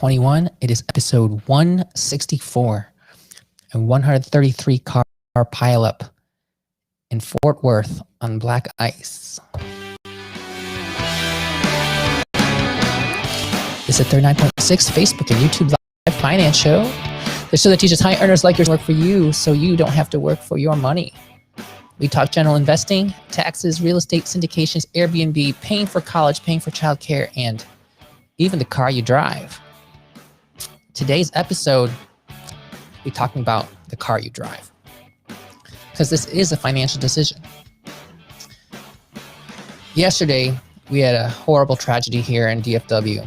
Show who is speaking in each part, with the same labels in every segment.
Speaker 1: 21. It is episode 164, a 133 car pileup in Fort Worth on black ice. This is 39.6 Facebook and YouTube Live Finance Show. The show that teaches high earners like yours to work for you so you don't have to work for your money. We talk general investing, taxes, real estate, syndications, Airbnb, paying for college, paying for childcare, and even the car you drive. Today's episode, we're talking about the car you drive, because this is a financial decision. Yesterday, we had a horrible tragedy here in DFW.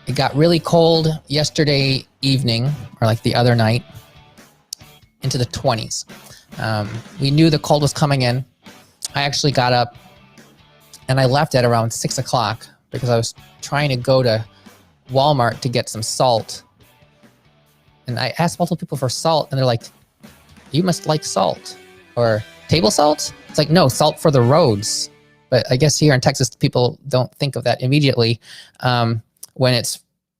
Speaker 1: It got really cold yesterday evening, or like the other night, into the 20s. We knew the cold was coming in. I actually got up and I left at around 6 o'clock because I was trying to go to Walmart to get some salt. And I asked multiple people for salt and they're like, you must like salt or table salt. It's like, no, salt for the roads. But I guess here in Texas, people don't think of that immediately when it's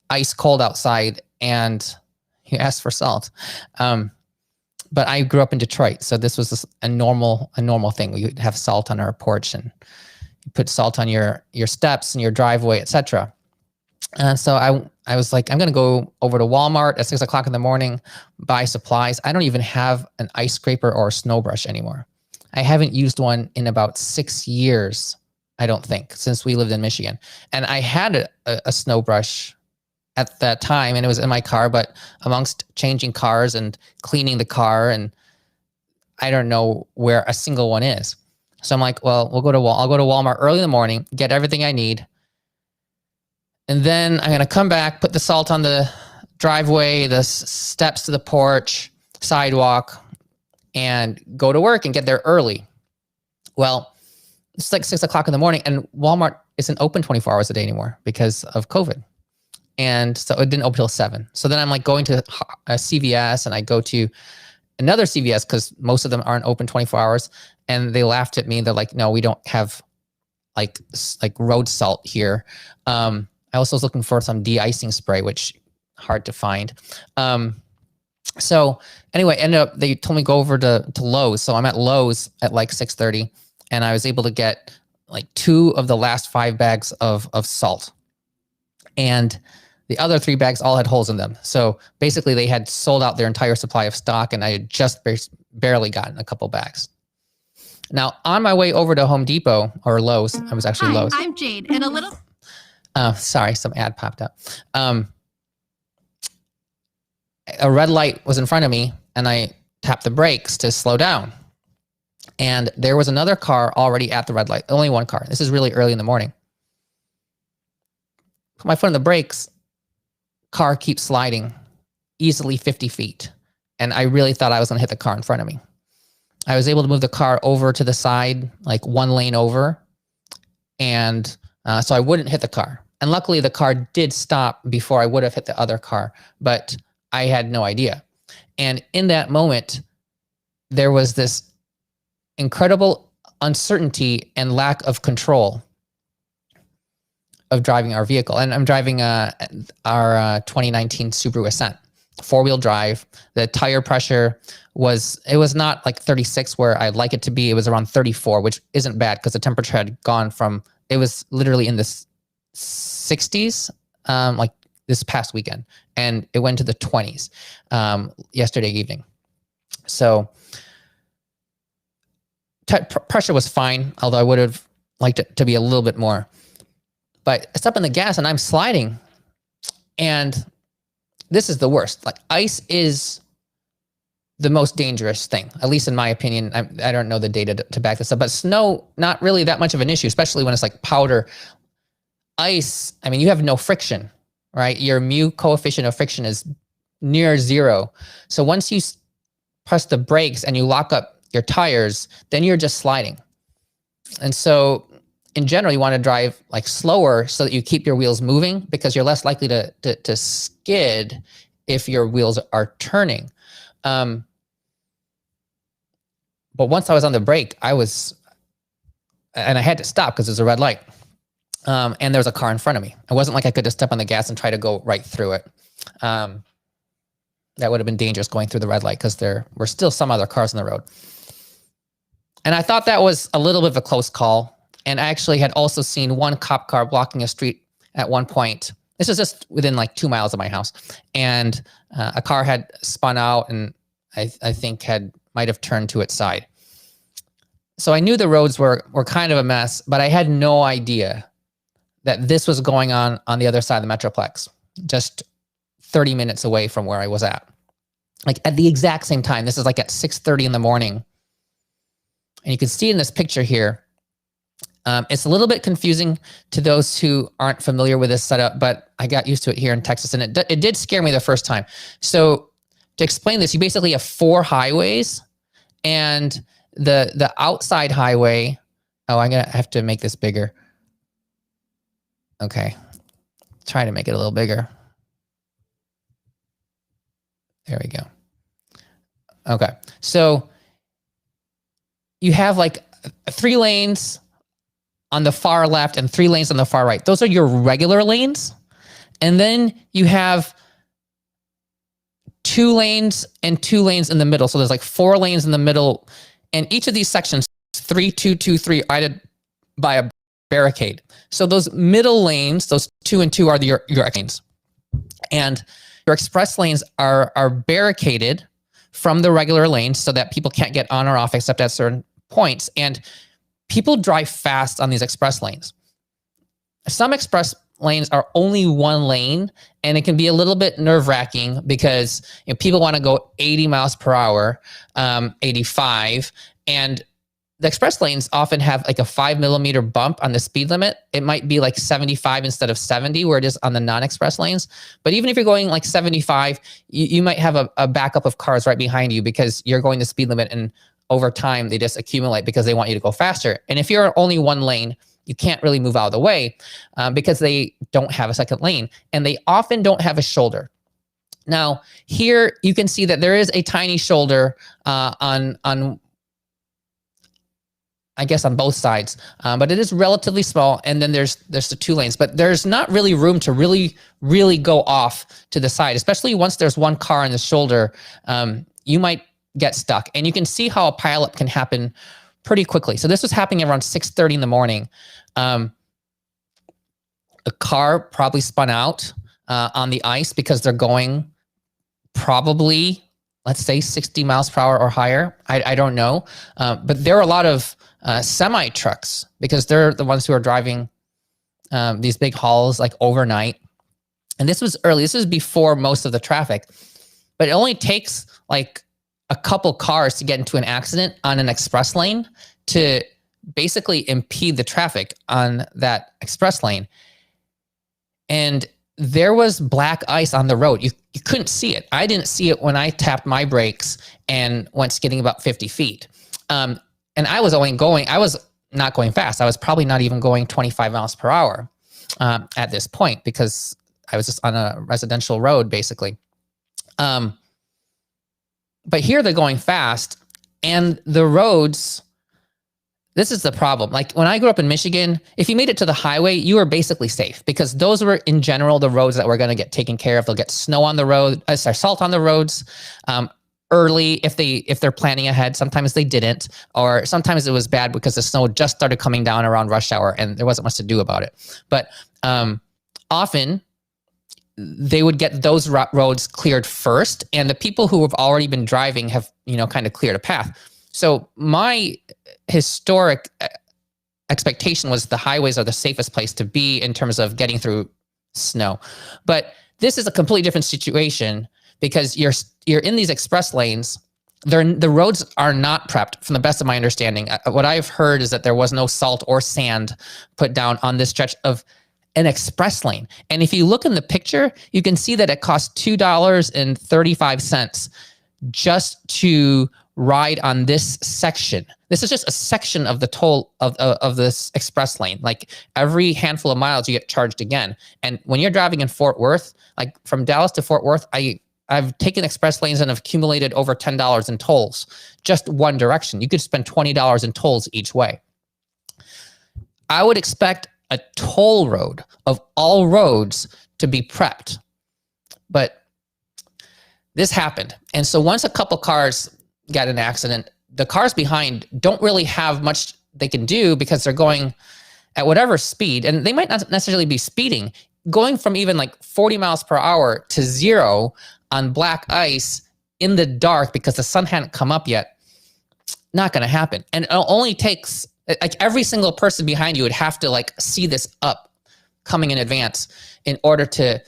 Speaker 1: ice cold outside and you ask for salt. But I grew up in Detroit, so this was a normal thing. We would have salt on our porch and you put salt on your steps and your driveway, etc. And so I was like, I'm going to go over to Walmart at 6 o'clock in the morning, buy supplies. I don't even have an ice scraper or a snow brush anymore. I haven't used one in about 6 years, I don't think, since we lived in Michigan. And I had a snow brush at that time, and it was in my car, but amongst changing cars and cleaning the car, and I don't know where a single one is. So I'm like, well, I'll go to Walmart early in the morning, get everything I need. And then I'm going to come back, put the salt on the driveway, the steps to the porch, sidewalk, and go to work and get there early. Well, it's like 6 o'clock in the morning, and Walmart isn't open 24 hours a day anymore because of COVID. And so it didn't open till 7. So then I'm like going to a CVS, and I go to another CVS because most of them aren't open 24 hours. And they laughed at me. They're like, no, we don't have like road salt here. I also was looking for some de-icing spray, which hard to find. So anyway, they told me go over to Lowe's. So I'm at Lowe's at like 6:30, and I was able to get like 2 of the last 5 bags of salt. And the other 3 bags all had holes in them. So basically they had sold out their entire supply of stock, and I had just barely gotten a couple bags. Now, on my way over to Home Depot or Lowe's, I was actually Lowe's.
Speaker 2: I'm Jade, and a little...
Speaker 1: Sorry, some ad popped up. A red light was in front of me, and I tapped the brakes to slow down. And there was another car already at the red light, only one car. This is really early in the morning. Put my foot on the brakes, car keeps sliding easily 50 feet. And I really thought I was going to hit the car in front of me. I was able to move the car over to the side, like 1 lane over. And so I wouldn't hit the car. And luckily the car did stop before I would have hit the other car, but I had no idea. And in that moment, there was this incredible uncertainty and lack of control of driving our vehicle. And I'm driving our 2019 Subaru Ascent, 4-wheel drive. The tire pressure was not like 36 where I'd like it to be. It was around 34, which isn't bad because the temperature had gone from, it was literally in the 60s, like this past weekend. And it went to the 20s yesterday evening. So pressure was fine, although I would have liked it to be a little bit more. But I step on the gas and I'm sliding, and this is the worst. Like, ice is the most dangerous thing, at least in my opinion. I don't know the data to back this up, but snow, not really that much of an issue, especially when it's like powder. Ice, I mean, you have no friction, right? Your mu coefficient of friction is near 0. So once you press the brakes and you lock up your tires, then you're just sliding. And so in general, you want to drive like slower so that you keep your wheels moving, because you're less likely to skid if your wheels are turning. But once I was on the brake, and I had to stop because there's a red light. and there was a car in front of me. It wasn't like I could just step on the gas and try to go right through it. That would have been dangerous going through the red light because there were still some other cars on the road. And I thought that was a little bit of a close call. And I actually had also seen one cop car blocking a street at one point. This was just within like 2 miles of my house. And a car had spun out and I think might have turned to its side. So I knew the roads were kind of a mess, but I had no idea that this was going on the other side of the Metroplex, just 30 minutes away from where I was at. Like at the exact same time. This is like at 6:30 in the morning. And you can see in this picture here, it's a little bit confusing to those who aren't familiar with this setup, but I got used to it here in Texas, and it did scare me the first time. So to explain this, you basically have 4 highways, and the outside highway, I'm gonna have to make this bigger. Okay, try to make it a little bigger. There we go. Okay, so you have like 3 lanes on the far left and 3 lanes on the far right. Those are your regular lanes. And then you have 2 lanes and 2 lanes in the middle. So there's like 4 lanes in the middle. And each of these sections, 3, 2, 2, 3, guided by a barricade. So those middle lanes, those 2 and 2 are your lanes. And your express lanes are barricaded from the regular lanes so that people can't get on or off except at certain points. And people drive fast on these express lanes. Some express lanes are only 1 lane, and it can be a little bit nerve-wracking because people want to go 80 miles per hour, 85, and the express lanes often have like a 5-millimeter bump on the speed limit. It might be like 75 instead of 70, where it is on the non-express lanes. But even if you're going like 75, you might have a backup of cars right behind you because you're going the speed limit, and over time they just accumulate because they want you to go faster. And if you're only 1 lane, you can't really move out of the way because they don't have a second lane, and they often don't have a shoulder. Now here you can see that there is a tiny shoulder on I guess on both sides, but it is relatively small. And then there's the 2 lanes, but there's not really room to really go off to the side, especially once there's 1 car on the shoulder. You might get stuck, and you can see how a pileup can happen pretty quickly. So this was happening around 6:30 in the morning. A car probably spun out on the ice because they're going probably, let's say 60 miles per hour or higher. I don't know. But there are a lot of semi trucks because they're the ones who are driving these big hauls like overnight. And this was early. This was before most of the traffic, but it only takes like a couple cars to get into an accident on an express lane to basically impede the traffic on that express lane. And there was black ice on the road. You couldn't see it. I didn't see it when I tapped my brakes and went skidding about 50 feet. And I was not going fast. I was probably not even going 25 miles per hour at this point because I was just on a residential road basically. But here they're going fast, and the roads, this is the problem. Like when I grew up in Michigan, if you made it to the highway, you were basically safe because those were in general the roads that were going to get taken care of. They'll get snow on the road, salt on the roads early if they're planning ahead. Sometimes they didn't, or sometimes it was bad because the snow just started coming down around rush hour and there wasn't much to do about it. But often they would get those roads cleared first, and the people who have already been driving have, kind of cleared a path. So my historic expectation was the highways are the safest place to be in terms of getting through snow. But this is a completely different situation because you're in these express lanes. The roads are not prepped, from the best of my understanding. What I've heard is that there was no salt or sand put down on this stretch of an express lane. And if you look in the picture, you can see that it costs $2.35 just to ride on this section. This is just a section of the toll of this express lane. Like every handful of miles, you get charged again. And when you're driving in Fort Worth, like from Dallas to Fort Worth, I've taken express lanes and have accumulated over $10 in tolls, just one direction. You could spend $20 in tolls each way. I would expect a toll road of all roads to be prepped. But this happened. And so once a couple cars got in an accident, the cars behind don't really have much they can do because they're going at whatever speed, and they might not necessarily be speeding. Going from even like 40 miles per hour to 0 on black ice in the dark because the sun hadn't come up yet, not going to happen. And it only takes, like, every single person behind you would have to like see this up coming in advance in order to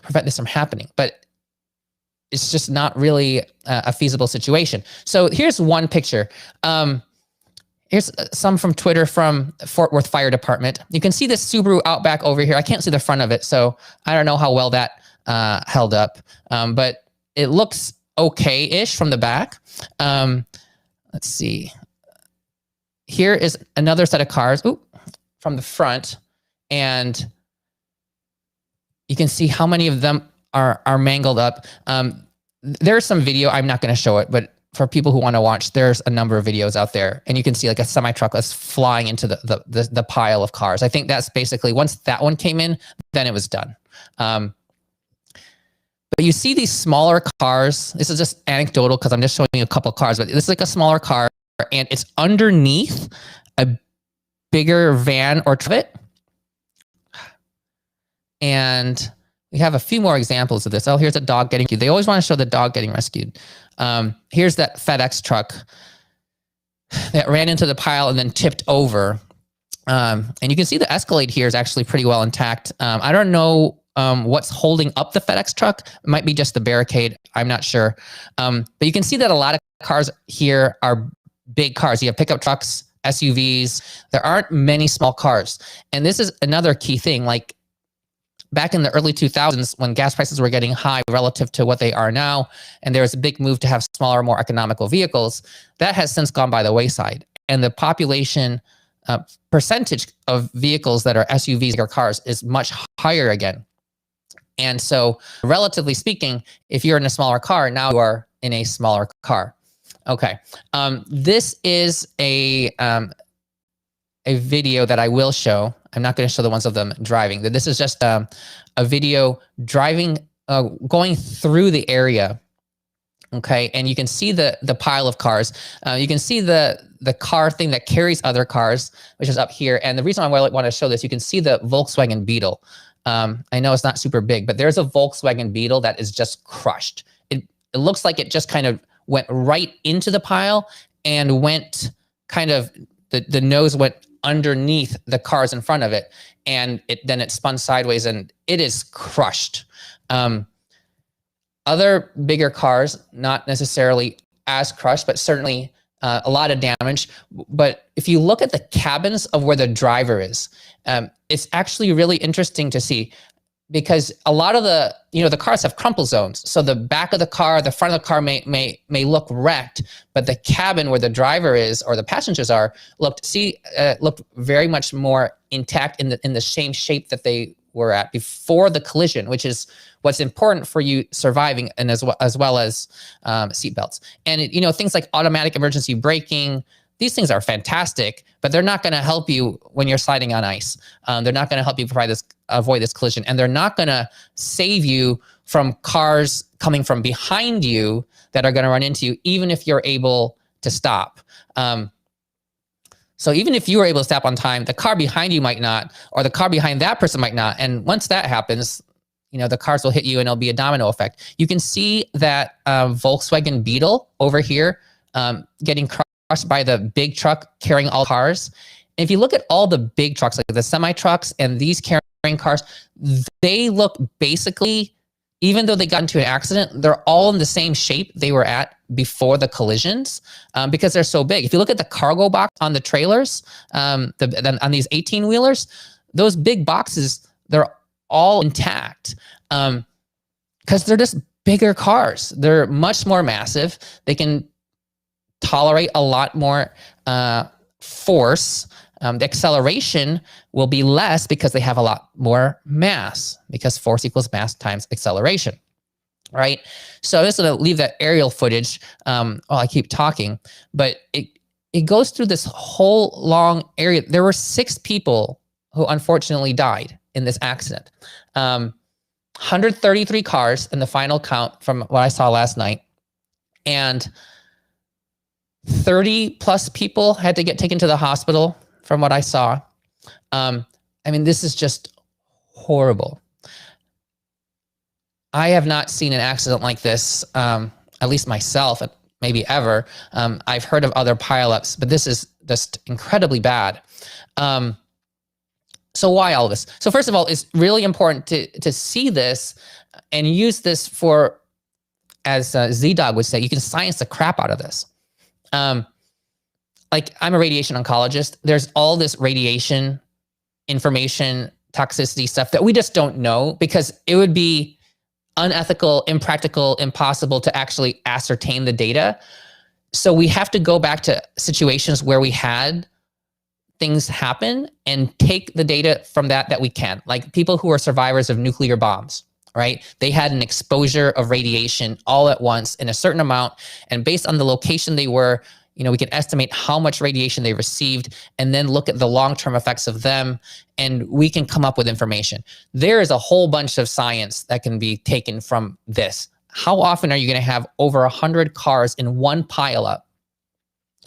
Speaker 1: prevent this from happening. But it's just not really a feasible situation. So here's one picture. Here's some from Twitter from Fort Worth Fire Department. You can see this Subaru Outback over here. I can't see the front of it, so I don't know how well that held up. But it looks okay-ish from the back. Let's see. Here is another set of cars from the front, and you can see how many of them are mangled up. There's some video. I'm not going to show it, but for people who want to watch, there's a number of videos out there, and you can see like a semi-truck that's flying into the pile of cars. I think that's basically, once that one came in, then it was done. But you see these smaller cars. This is just anecdotal because I'm just showing you a couple of cars, but this is like a smaller car, and it's underneath a bigger van or truck. And we have a few more examples of this. Oh, here's a dog getting rescued. They always want to show the dog getting rescued. Here's that FedEx truck that ran into the pile and then tipped over. And you can see the Escalade here is actually pretty well intact. I don't know what's holding up the FedEx truck. It might be just the barricade. I'm not sure. But you can see that a lot of cars here are big cars. You have pickup trucks, SUVs. There aren't many small cars. And this is another key thing. Like, back in the early 2000s, when gas prices were getting high relative to what they are now, and there was a big move to have smaller, more economical vehicles, that has since gone by the wayside. And the population percentage of vehicles that are SUVs or cars is much higher again. And so, relatively speaking, if you're in a smaller car, now you are in a smaller car. Okay. This is a video that I will show. I'm not going to show the ones of them driving. This is just a video driving, going through the area. Okay, and you can see the pile of cars. You can see the car thing that carries other cars, which is up here. And the reason I want to show this, you can see the Volkswagen Beetle. I know it's not super big, but there's a Volkswagen Beetle that is just crushed. It looks like it just kind of went right into the pile and went kind of, the nose went underneath the cars in front of it, and then it spun sideways, and it is crushed. Other bigger cars, not necessarily as crushed, but certainly a lot of damage. But if you look at the cabins of where the driver is, it's actually really interesting to see, because a lot of the cars have crumple zones. So the back of the car, the front of the car may look wrecked, but the cabin where the driver is or the passengers are looked very much more intact in the same shape that they were at before the collision, which is what's important for you surviving, and as well as seatbelts. And things like automatic emergency braking. These things are fantastic, but they're not going to help you when you're sliding on ice. They're not going to help you avoid this collision, and they're not going to save you from cars coming from behind you that are going to run into you, even if you're able to stop. So even if you were able to stop on time, the car behind you might not, or the car behind that person might not. And once that happens, the cars will hit you, and it'll be a domino effect. You can see that Volkswagen Beetle over here getting crushed by the big truck carrying all cars. And if you look at all the big trucks, like the semi-trucks and these carrying cars, they look basically, even though they got into an accident, they're all in the same shape they were at before the collisions, because they're so big. If you look at the cargo box on the trailers, on these 18-wheelers, those big boxes, they're all intact, because they're just bigger cars. They're much more massive. They can tolerate a lot more force. The acceleration will be less because they have a lot more mass, because force equals mass times acceleration, right? So I'm just going to leave that aerial footage while I keep talking, but it goes through this whole long area. There were 6 people who unfortunately died in this accident. 133 cars in the final count from what I saw last night. And 30 plus people had to get taken to the hospital from what I saw. I mean, this is just horrible. I have not seen an accident like this, at least myself, maybe ever. I've heard of other pileups, but this is just incredibly bad. So why all this? So first of all, it's really important to see this and use this for, as Z-Dog would say, you can science the crap out of this. Like, I'm a radiation oncologist. There's all this radiation information, toxicity stuff that we just don't know, because it would be unethical, impractical, impossible to actually ascertain the data. So we have to go back to situations where we had things happen and take the data from that we can. Like people who are survivors of nuclear bombs, right? They had an exposure of radiation all at once in a certain amount, and based on the location they were, we can estimate how much radiation they received and then look at the long-term effects of them, and we can come up with information. There is a whole bunch of science that can be taken from this. How often are you going to have over 100 cars in one pileup?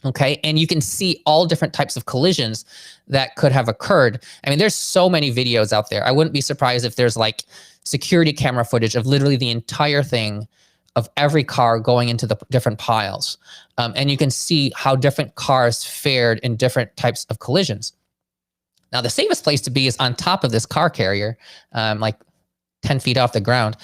Speaker 1: Okay, and you can see all different types of collisions that could have occurred. I mean, there's so many videos out there. I wouldn't be surprised if there's like security camera footage of literally the entire thing, of every car going into the different piles. And you can see how different cars fared in different types of collisions. Now, the safest place to be is on top of this car carrier, like 10 feet off the ground.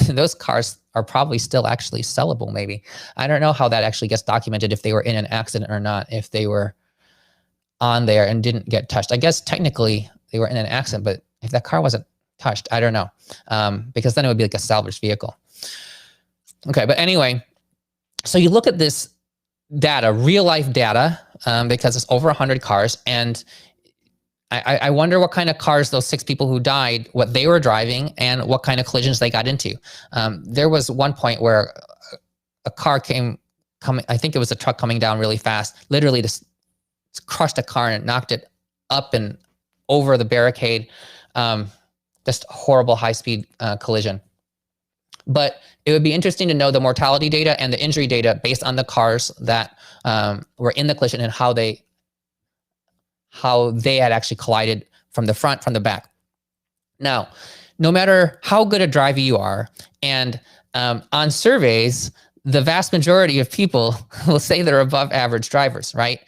Speaker 1: Those cars are probably still actually sellable, maybe. I don't know how that actually gets documented, if they were in an accident or not, if they were on there and didn't get touched. I guess technically they were in an accident, but if that car wasn't touched, I don't know, because then it would be like a salvaged vehicle. Okay, but anyway, so you look at this data, real life data, because it's over 100 cars, and I wonder what kind of cars those 6 people who died, what they were driving, and what kind of collisions they got into. There was one point where a car coming, I think it was a truck coming down really fast, literally just crushed a car and knocked it up and over the barricade. Just a horrible high-speed collision. But it would be interesting to know the mortality data and the injury data based on the cars that were in the collision and how they had actually collided from the front, from the back. Now, no matter how good a driver you are, and on surveys, the vast majority of people will say they're above average drivers, right?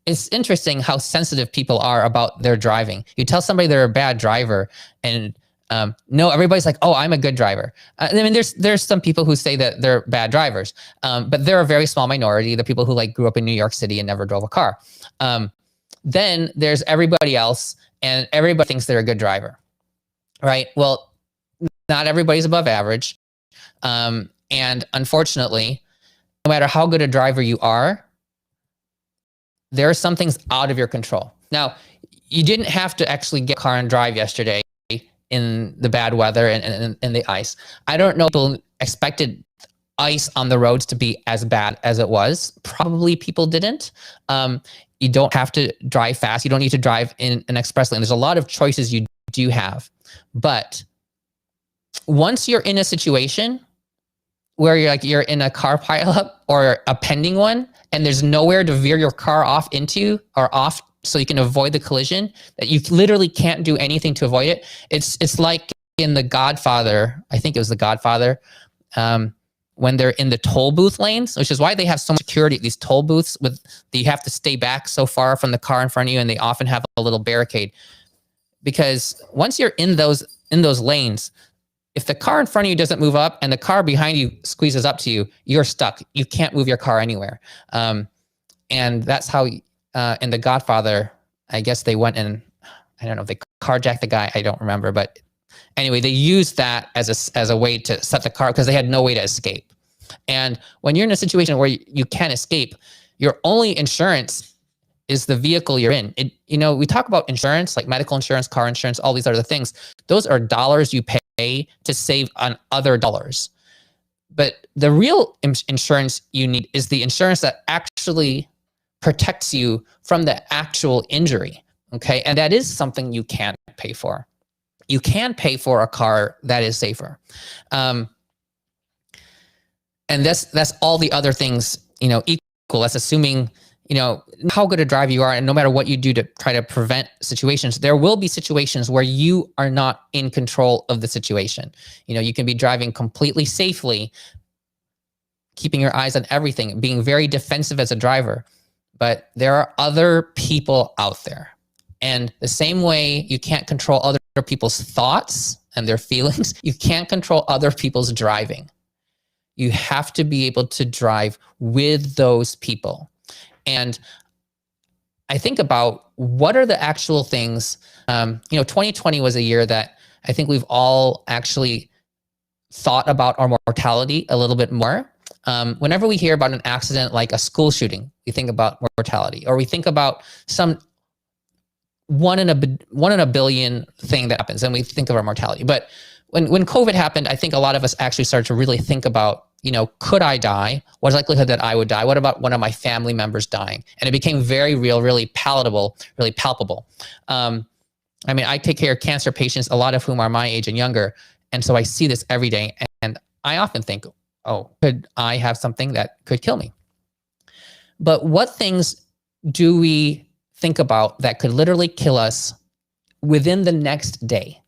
Speaker 1: It's interesting how sensitive people are about their driving. You tell somebody they're a bad driver, and no, everybody's like, oh, I'm a good driver. I mean, there's some people who say that they're bad drivers, but they're a very small minority, the people who like grew up in New York City and never drove a car. Then there's everybody else, and everybody thinks they're a good driver, right? Well, not everybody's above average. And unfortunately, no matter how good a driver you are, there are some things out of your control. Now, you didn't have to actually get a car and drive yesterday in the bad weather and the ice. I don't know if people expected ice on the roads to be as bad as it was. Probably people didn't. You don't have to drive fast. You don't need to drive in an express lane. There's a lot of choices you do have. But once you're in a situation where you're in a car pileup or a pending one, and there's nowhere to veer your car off into or off so you can avoid the collision, that you literally can't do anything to avoid it. It's like in The Godfather, I think it was The Godfather, when they're in the toll booth lanes, which is why they have so much security at these toll booths. You have to stay back so far from the car in front of you, and they often have a little barricade. Because once you're in those lanes, if the car in front of you doesn't move up and the car behind you squeezes up to you, you're stuck. You can't move your car anywhere. And that's how in The Godfather, I guess they went and, I don't know if they carjacked the guy, I don't remember, but anyway, they used that as a way to set the car, because they had no way to escape. And when you're in a situation where you can't escape, your only insurance is the vehicle you're in. We talk about insurance, like medical insurance, car insurance, all these other things. Those are dollars you pay to save on other dollars. But the real insurance you need is the insurance that actually protects you from the actual injury. Okay. And that is something you can't pay for. You can pay for a car that is safer. And that's all the other things, equal. That's assuming, how good a driver you are. And no matter what you do to try to prevent situations, there will be situations where you are not in control of the situation. You can be driving completely safely, keeping your eyes on everything, being very defensive as a driver. But there are other people out there. And the same way you can't control other people's thoughts and their feelings, you can't control other people's driving. You have to be able to drive with those people. And I think about what are the actual things, 2020 was a year that I think we've all actually thought about our mortality a little bit more. Whenever we hear about an accident like a school shooting, we think about mortality, or we think about some one in a billion thing that happens, and we think of our mortality. But when COVID happened, I think a lot of us actually started to really think about, could I die? What's the likelihood that I would die? What about one of my family members dying? And it became very real, really palatable, really palpable. I take care of cancer patients, a lot of whom are my age and younger. And so I see this every day. And I often think, oh, could I have something that could kill me? But what things do we think about that could literally kill us within the next day?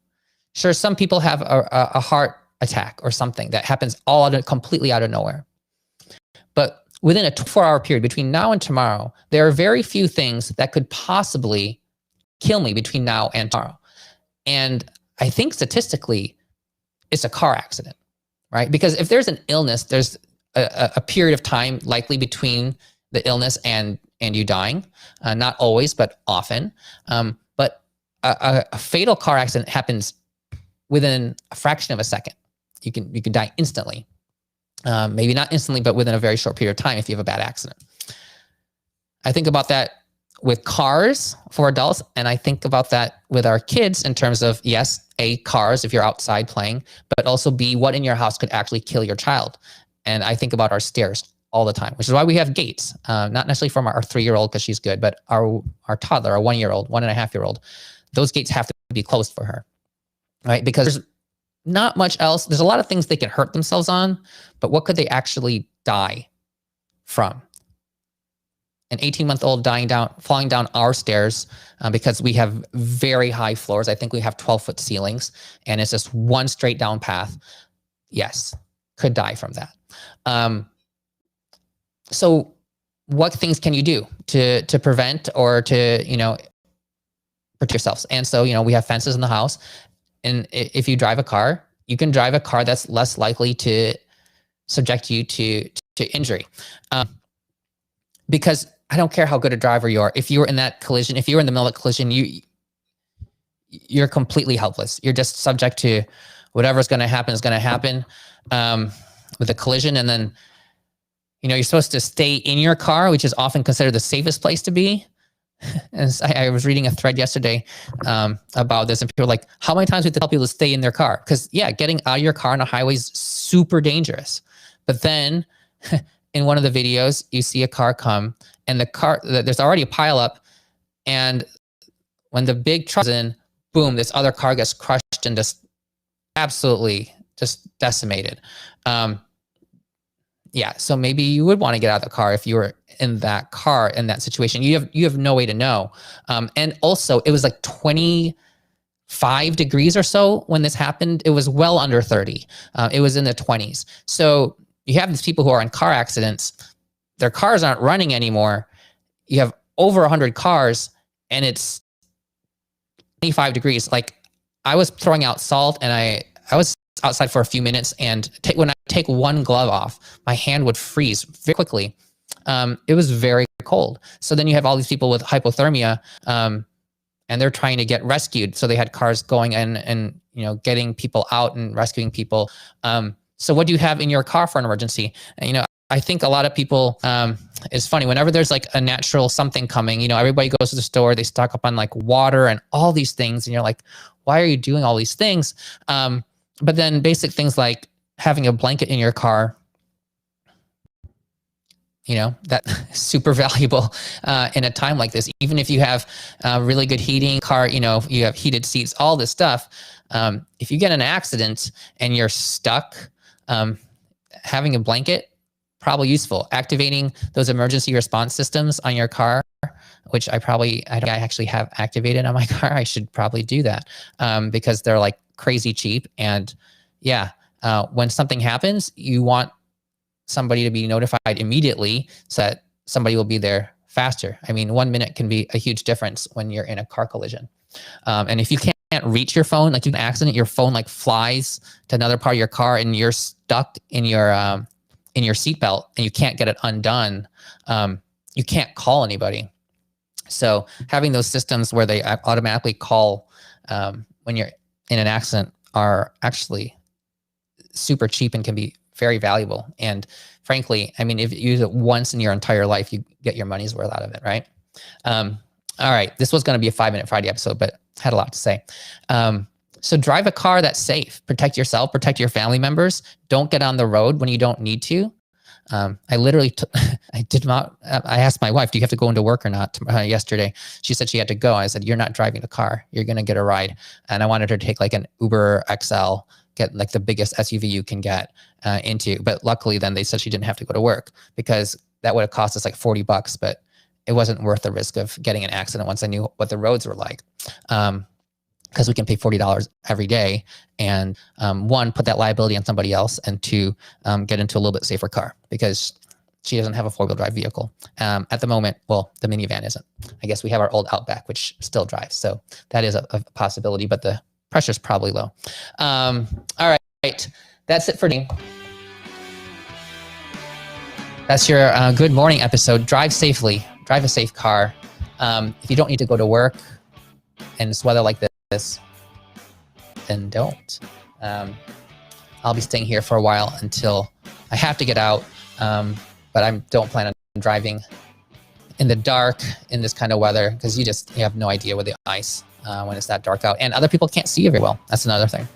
Speaker 1: Sure, some people have a heart attack or something that happens completely out of nowhere. But within a 24-hour period between now and tomorrow, there are very few things that could possibly kill me between now and tomorrow. And I think statistically, it's a car accident, right? Because if there's an illness, there's a period of time likely between the illness and you dying. Not always, but often. But a fatal car accident happens within a fraction of a second. You can die instantly. Maybe not instantly, but within a very short period of time if you have a bad accident. I think about that with cars for adults, and I think about that with our kids in terms of, yes, A, cars if you're outside playing, but also B, what in your house could actually kill your child. And I think about our stairs all the time, which is why we have gates, not necessarily from our 3-year-old because she's good, but our toddler, our 1-year-old, 1.5-year-old, those gates have to be closed for her, right? Because there's not much else. There's a lot of things they can hurt themselves on, but what could they actually die from? An 18-month-old falling down our stairs because we have very high floors. I think we have 12-foot ceilings, and it's just one straight down path. Yes, could die from that. So what things can you do to prevent or to, protect yourselves? And so, we have fences in the house. And if you drive a car, you can drive a car that's less likely to subject you to injury. Because I don't care how good a driver you are. If you were in that collision, if you were in the middle of that collision, you're completely helpless. You're just subject to whatever's going to happen is going to happen with a collision. And then, you're supposed to stay in your car, which is often considered the safest place to be. And I was reading a thread yesterday about this, and people were like, how many times do we have to tell people to stay in their car? Because getting out of your car on a highway is super dangerous. But then in one of the videos, you see a car come, and the car, there's already a pileup, and when the big truck is in, boom, this other car gets crushed and just absolutely just decimated. So maybe you would want to get out of the car if you were in that car in that situation. You have no way to know. And also, it was like 25 degrees or so when this happened. It was well under 30. It was in the 20s. So you have these people who are in car accidents. Their cars aren't running anymore. You have over 100 cars, and it's 25 degrees. Like, I was throwing out salt, and I was outside for a few minutes, and when I take one glove off, my hand would freeze very quickly. It was very cold. So then you have all these people with hypothermia, and they're trying to get rescued. So they had cars going in and getting people out and rescuing people. So what do you have in your car for an emergency? And, I think a lot of people, it's funny, whenever there's like a natural something coming, everybody goes to the store, they stock up on like water and all these things. And you're like, why are you doing all these things? But then basic things like having a blanket in your car, that super valuable in a time like this. Even if you have really good heating, car, you have heated seats, all this stuff. If you get in an accident and you're stuck, having a blanket, probably useful. Activating those emergency response systems on your car, which I actually have activated on my car. I should probably do that because they're like crazy cheap. And yeah, when something happens, you want somebody to be notified immediately so that somebody will be there faster. I mean, 1 minute can be a huge difference when you're in a car collision. And if you can't reach your phone, like you have an accident, your phone like flies to another part of your car and you're stuck in your seatbelt and you can't get it undone, you can't call anybody. So having those systems where they automatically call when you're in an accident are actually super cheap and can be very valuable. And frankly, I mean, if you use it once in your entire life, you get your money's worth out of it, right? All right, this was going to be a 5-Minute Friday episode, but had a lot to say. So drive a car that's safe. Protect yourself, protect your family members. Don't get on the road when you don't need to. I literally, I asked my wife, do you have to go into work or not yesterday? She said she had to go. I said, you're not driving the car. You're going to get a ride. And I wanted her to take like an Uber XL, get like the biggest SUV you can get into. But luckily then they said she didn't have to go to work because that would have cost us like $40, but it wasn't worth the risk of getting an accident once I knew what the roads were like. Because we can pay $40 every day and one, put that liability on somebody else, and two, get into a little bit safer car because she doesn't have a 4-wheel drive vehicle. At the moment, well, the minivan isn't. I guess we have our old Outback, which still drives. So that is a possibility, but the pressure's probably low. All right, that's it for me. That's your good morning episode. Drive safely, drive a safe car. If you don't need to go to work and it's weather like this, then don't. I'll be staying here for a while until I have to get out, but I don't plan on driving in the dark in this kind of weather because you have no idea with the ice when it's that dark out, and other people can't see you very well. That's another thing.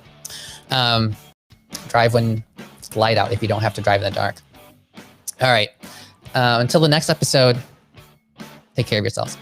Speaker 1: Drive when it's light out if you don't have to drive in the dark. All right, until the next episode, take care of yourselves.